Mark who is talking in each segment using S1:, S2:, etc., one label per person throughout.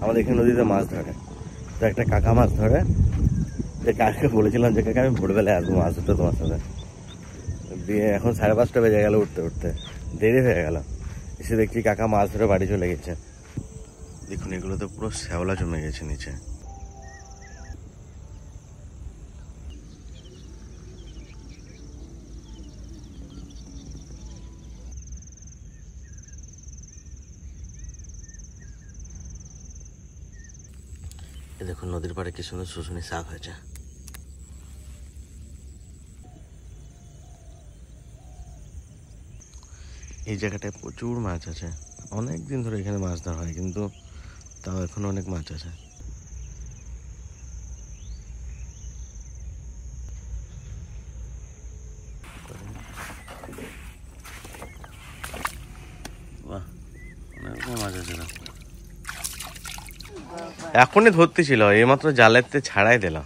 S1: আমাদের এখানে নদীতে মাছ ধরে, তো একটা কাকা মাছ ধরে, যে কাকাকে বলেছিলাম যে কাকা আমি ভোরবেলায় আসবো মাছ ধরতে তোমার সাথে। দিয়ে এখন 5:30 বেজে গেল, উঠতে উঠতে দেরি হয়ে গেল। এসে দেখছি কাকা মাছ ধরে বাড়ি চলে গেছে। দেখুন এগুলোতে পুরো শ্যাওলা জমে গেছে নিচে। দেখুন নদীর পাড়ে কি সুন্দর শুশুনি শাক হয়েছে। এই জায়গাটায় প্রচুর মাছ আছে, অনেক দিন ধরে এখানে মাছ ধরা হয়, কিন্তু তাও এখন অনেক মাছ আছে। বাহ, অনেক মাছ আছে। এখনই ধরতে ছিল, এইমাত্র জালেতে ছাড়াই দিলাম।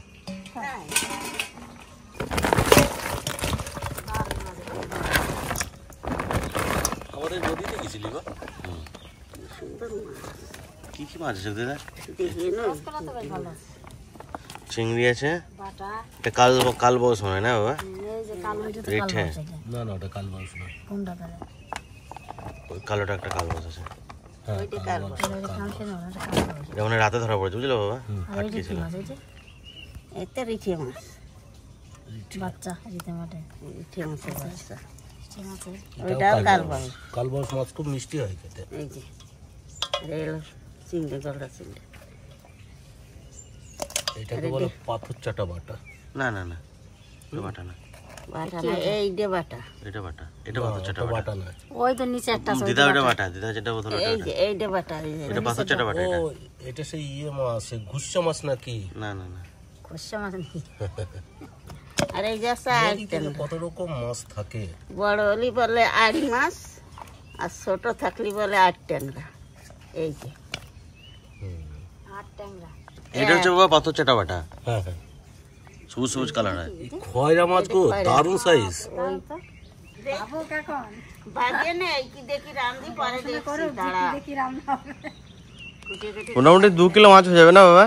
S1: কি কি মাছ আছে দাদা? চিংড়ি আছে, কালবাউস মনে হয় না বাবা? কালোটা একটা কালবাউস আছে, যেমন রাতে ধরা পড়েছে, বুঝলো বাবা? আটকেছিল।
S2: কালবাউস মাছ খুব মিষ্টি হয় খেতে। এটাকে বলে পাথর চাটা বাটা।
S1: না না না, বাটা না, এটা বাটা, এটা পাথর চাটা বাটা না। ওই তো নিচে একটা দিদা, ওটা বাটা, দিদা যেটা বোতল, এইটা বাটা, এটা পাথর চাটা বাটা।
S2: এটা সেই মাছ, সেই ঘুষা মাছ নাকি?
S1: না না না,
S3: ঘুষা মাছ নেই।
S4: আর এই যে
S2: কত রকম মাছ থাকে,
S4: বড় হলি বলে আড়ি মাছ, আর ছোট থাকলি বলে আট ট্যাংরা। এই যে
S3: আট ট্যাংরা,
S1: এটা হচ্ছে বাবা পাথর চাটা বাটা।
S2: হ্যাঁ হ্যাঁ,
S1: সবুজ সবুজ কালার হয়।
S2: খয়রা মাছ গো, দারুণ সাইজ।
S1: মোটামুটি 2 কিলো মাছ হয়ে যাবে না বাবা?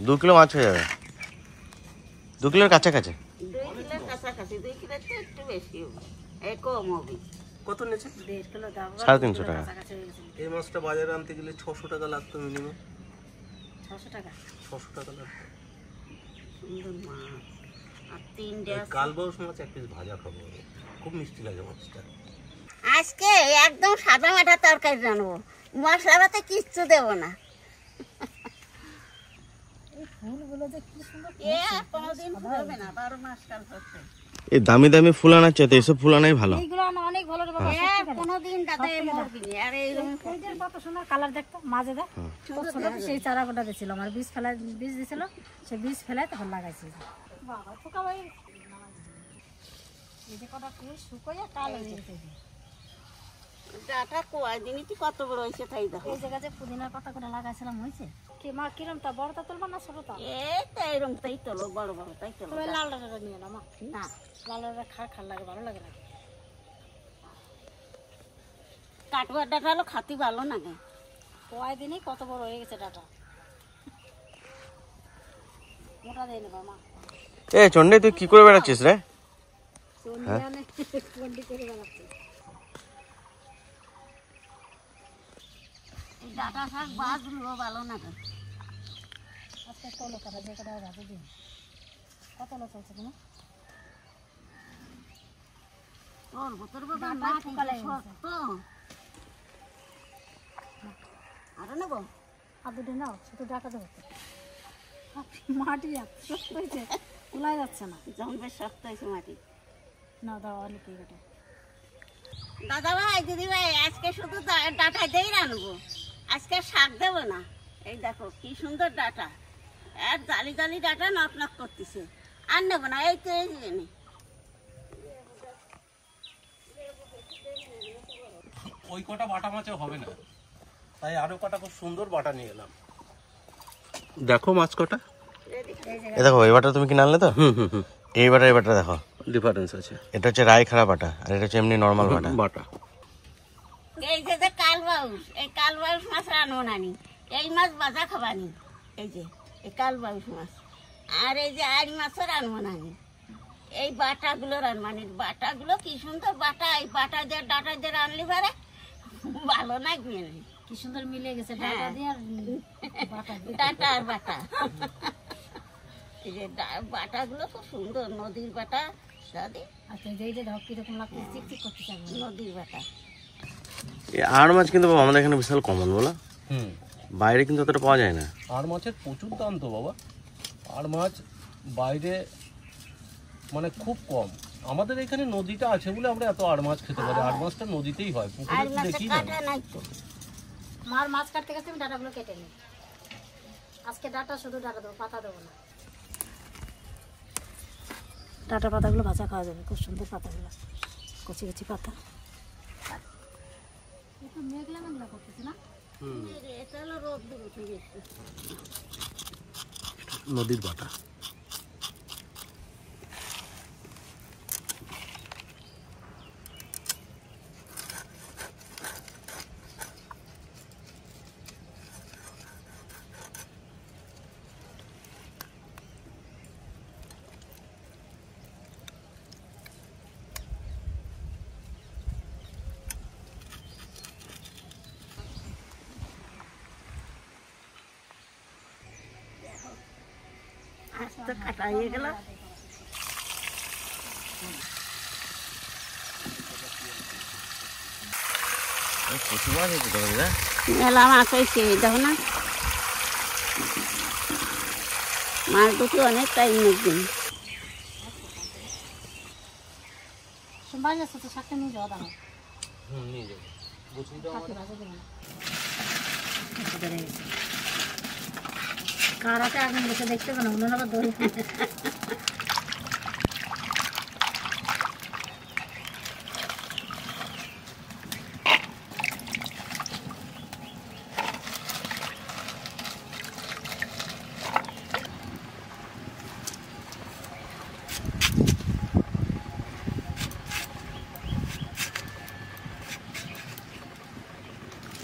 S1: 2 কিলো মাছ হয়ে যাবে, 2 কিলোর কাছাকাছি।
S4: 2 কিলোর কাছাকাছি, 2 কিলোর তো একটু বেশি হবে, এই কম হবে।
S2: কত নিয়েছে?
S3: 1.5 কিলো দাম,
S1: 350 টাকা।
S2: এই মাছটা বাজারে আনতে গেলে 600 টাকা লাগতো মিনিমাম।
S3: 600 টাকা,
S2: 600 টাকা লাগতো।
S4: সুন্দর মাছ। আর 3টে
S2: কালবাউস মাছ এক পিস ভাজা খাবো, খুব মিষ্টি লাগে মাছটা।
S4: আজকে একদম সাদা মাটা তরকারি রান্নবো, মশলা পাতে কিচ্ছু দেবো না।
S1: এই দামি দামি ফুল আনার চাইতে এইসব ফুল আনাই ভালো।
S3: অনেক ভালো, কত সুন্দর কালার দেখতো। মাঝে দেখ সেই চারা গোটা দিয়েছিল, আমার বীজ দিয়েছিল, সে বীজ ফেলায় তখন লাগাইছি। বাবা পোকা ভাই, এই যে কটা ফুল শুকোয় কালো হয়ে গেছে।
S4: ডাটা কোয়া দিনই কি কত বড় হয়েছে তাই দেখো।
S3: এই জায়গায় যে পুদিনার পাতা করে লাগাইছিলাম হয়েছে কি মা? কিরম তা বড়টা তুলবা না ছোটটা?
S4: এই তো এরকম তাই তোলো, বড় বড় তাই তোলো।
S3: লাল ডাটা নিয়ে না মা, না লাল ডাটা খা লাগে, ভালো লাগে না।
S4: কাটুয়ার ডাটা হলো খাতি ভালো লাগে।
S3: কয়দিনই কত বড় হয়ে গেছে ডাটা, মোটা দিয়ে নেবা মা।
S1: এ চন্ডে তুই কি করে বেড়াচ্ছিস রে?
S3: চন্ডি করে বেড়াচ্ছি।
S4: ডাটা শাক বাজলো ভালো না।
S3: আজকে কলো কাটা যে কটা ভাজে দিন, কত লো চলছে তুমি?
S4: তোর বাবা মাটি শক্ত। আরো নেবো?
S3: আর দুটো নাও, শুধু ডাটা দেবো। মাটি শক্ত হয়েছে, তোলাই যাচ্ছে না।
S4: যখন বেশ শক্ত হয়েছে মাটি।
S3: না দাও অনেক এটা।
S4: দাদা ভাই, দিদি ভাই, আজকে শুধু ডাটা দিয়ে রানবো, আজকে শাক দেবো না। এই দেখো কি সুন্দর ডাটা, এক জালি জালি ডাটা নক নক করতেছে। আর নেবো না, এই তো এই জন্য।
S2: ওই কটা বাটা মাছে হবে না, তাই আরো কটা খুব সুন্দর বাটা নিয়ে এলাম। দেখো মাছ কটা,
S1: এই দেখো এই বাটা তুমি কিনে আনলে তো? এই বাটা দেখো
S2: ডিফারেন্স আছে।
S1: এটা হচ্ছে রাই খাড়া বাটা, আর এটা হচ্ছে এমনি নর্মাল বাটা।
S4: এই যে কালবাউস, এই কালবাউস মাছ রানবো না নি, এই মাছ ভাজা খাবানি, এই যে এই কালবাউস মাছ, আর এই যে আড়ি মাছও রানবো না আমি, এই বাটাগুলো রানবানি। বাটাগুলো কি সুন্দর বাটা, এই বাটা দিয়ে ডাটা দিয়ে রানলি পারে ভালো লাগবে না।
S3: কি সুন্দর মিলে গেছে ডাটা দিয়ে আর বাটা দিয়ে।
S4: ডাটা আর বাটা, এই যে বাটাগুলো খুব সুন্দর, নদীর বাটা দাদি।
S3: আচ্ছা এইটা দেখো কিরকম লাগছে, চিকচিক করতে চাই
S4: নদীর বাটা।
S1: এই আড় মাছ কিন্তু বাবা আমাদের এখানে বিশাল কমন বলা, বাইরে কিন্তু অতটা পাওয়া যায় না।
S2: আর মাছের প্রচুর দাম তো বাবা, আর মাছ বাইরে মানে খুব কম। আমাদের এখানে নদীটা আছে বলে আমরা এত আর মাছ খেতে পারি। আর মাছটা নদীতেই হয়,
S4: আর
S2: পুকুরে তো
S4: মাছের
S2: দেখি না।
S4: কাটা নাই তো।
S3: মার মাছ কাটতে কাটতে আমি ডাটাগুলো কেটে নিই। আজকে ডাটা শুধু ডাটা দেবো, পাতা দেবো না। ডাটা পাতাগুলো ভাজা খাওয়া যাবে, খুব সুন্দর পাতাগুলো, কচি কচি পাতা। একটু মেঘলা মেঘলা করতেছে না?
S4: এটা হলো রোদ্দুর উঠে গেছে।
S2: নদীর বাটা।
S4: আজ তো কাটা হয়ে গেল।
S1: প্রচুর মাছ হয়েছে তো দিদা।
S4: মেলা মাছ হয়েছে, দেখো না মাছ দুটো অনেক টাইম লাগবে।
S3: সোমবার যাচ্ছে তো শাকটা নিয়ে যাওয়া দাম।
S2: নিয়ে যাবো, গুছিয়ে দাও আমাদের।
S3: ভাজা দেবো না। বেড়ে গেছে। কারাতে আগুন বসে দেখতে পাবো না, উনুন আবার দড়ি।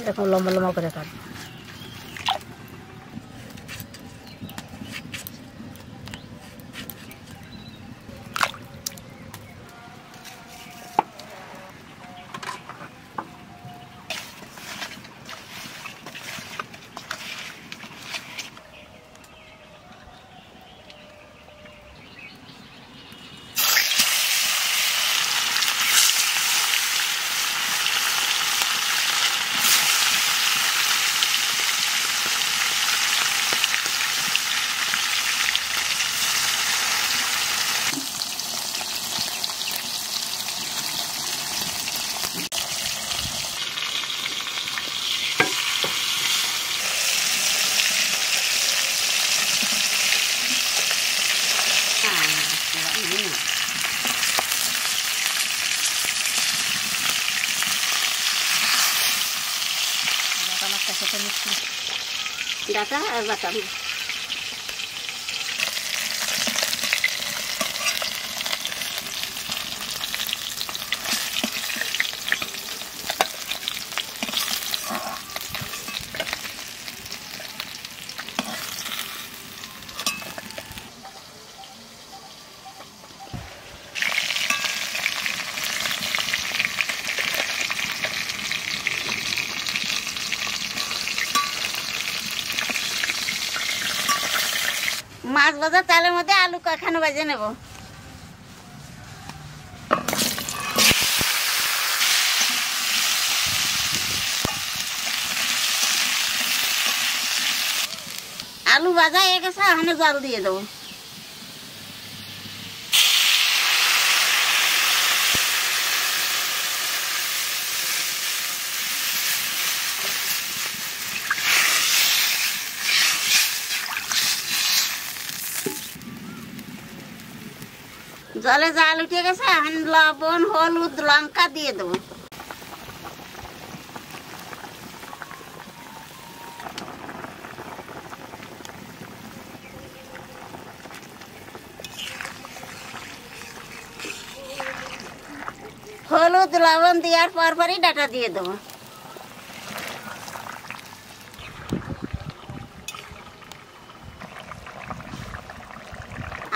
S3: এরকম লম্বা লম্বা করে কাট।
S4: ডাটা আর বাটা মাছ ভাজা তেলের মধ্যে আলু কয়খানা ভেজে নেব। আলু ভাজা হয়ে গেছে, ওখানে জল দিয়ে দেবো। জলে জাল উঠে গেছে, এখন লবণ হলুদ লঙ্কা দিয়ে দেবো। হলুদ লবণ দেওয়ার পরই ডাটা দিয়ে দেবো।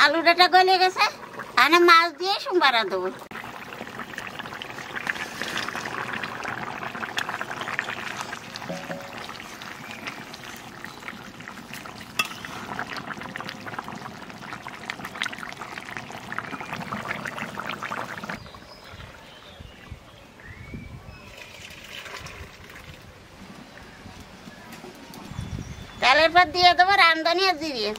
S4: আলু ডাটা গলে গেছে, আর মাছ দিয়ে সোমবার দেবো। তেলের পর দিয়ে দেবো রামধনি আর জিরে।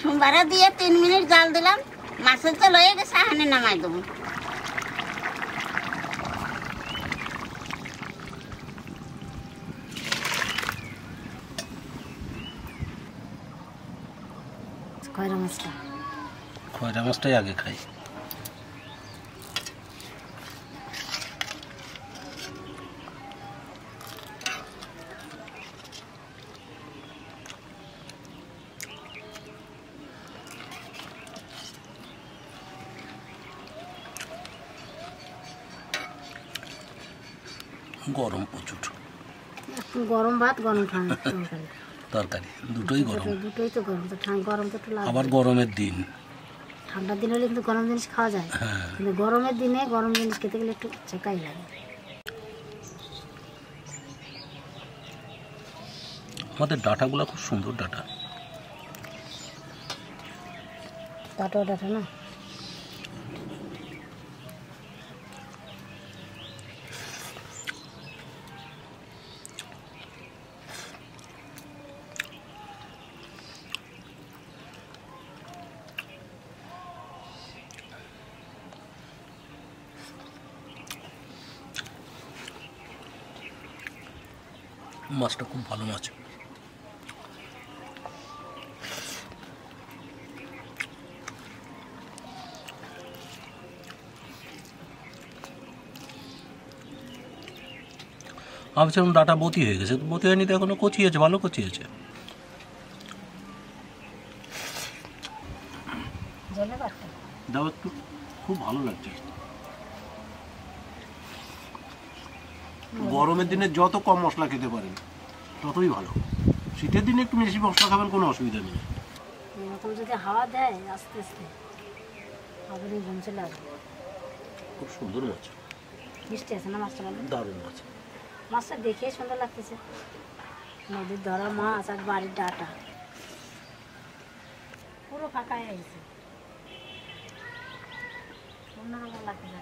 S4: সোমবার দিয়ে 3 মিনিট জাল দিলাম, মাছের তেল হয়ে গেছে, হানে নামাই দেবো।
S2: খয়রা মাছটাই আগে খাই। গরম প্রচুর,
S3: গরম ভাত গরম ঠান্ডা
S2: তরকারি দুটোই গরম,
S3: দুটোই তো গরম। তো গরম তো একটু লাগবে।
S2: আবার গরমের দিন,
S3: ঠান্ডার দিন হলে কিন্তু গরম জিনিস খাওয়া যায়, কিন্তু গরমের দিনে গরম জিনিস খেতে গেলে একটু চেকাই লাগে।
S2: আমাদের ডাটাগুলো খুব সুন্দর ডাটা।
S3: ডাটা না,
S2: মাছটা খুব ভালো মাছ। আমি ভাবছিলাম ডাটা বতি হয়ে গেছে, বতি হয়নি তো, এখনো কচি আছে, ভালো কচি আছে। দাও একটু, খুব ভালো লাগছে। গরমের দিনে যত কম মশলা খেতে পারেন ততই ভালো। শীতের দিনে একটু বেশি মশলা খাবেন, কোনো অসুবিধা নেই।
S3: এরকম যদি হাওয়া দেয় আস্তে আস্তে আবার ঘুম চলে আসবে।
S2: খুব সুন্দর মাছ,
S3: মিষ্টি আছে না মাছটা? ভালো,
S2: দারুণ মাছ।
S3: মাছটা দেখে সুন্দর লাগতেছে। নদীর ধরা মাছ আর বাড়ির ডাটা পুরো ফাঁকা হয়ে গেছে, অন্যরকম লাগতেছে।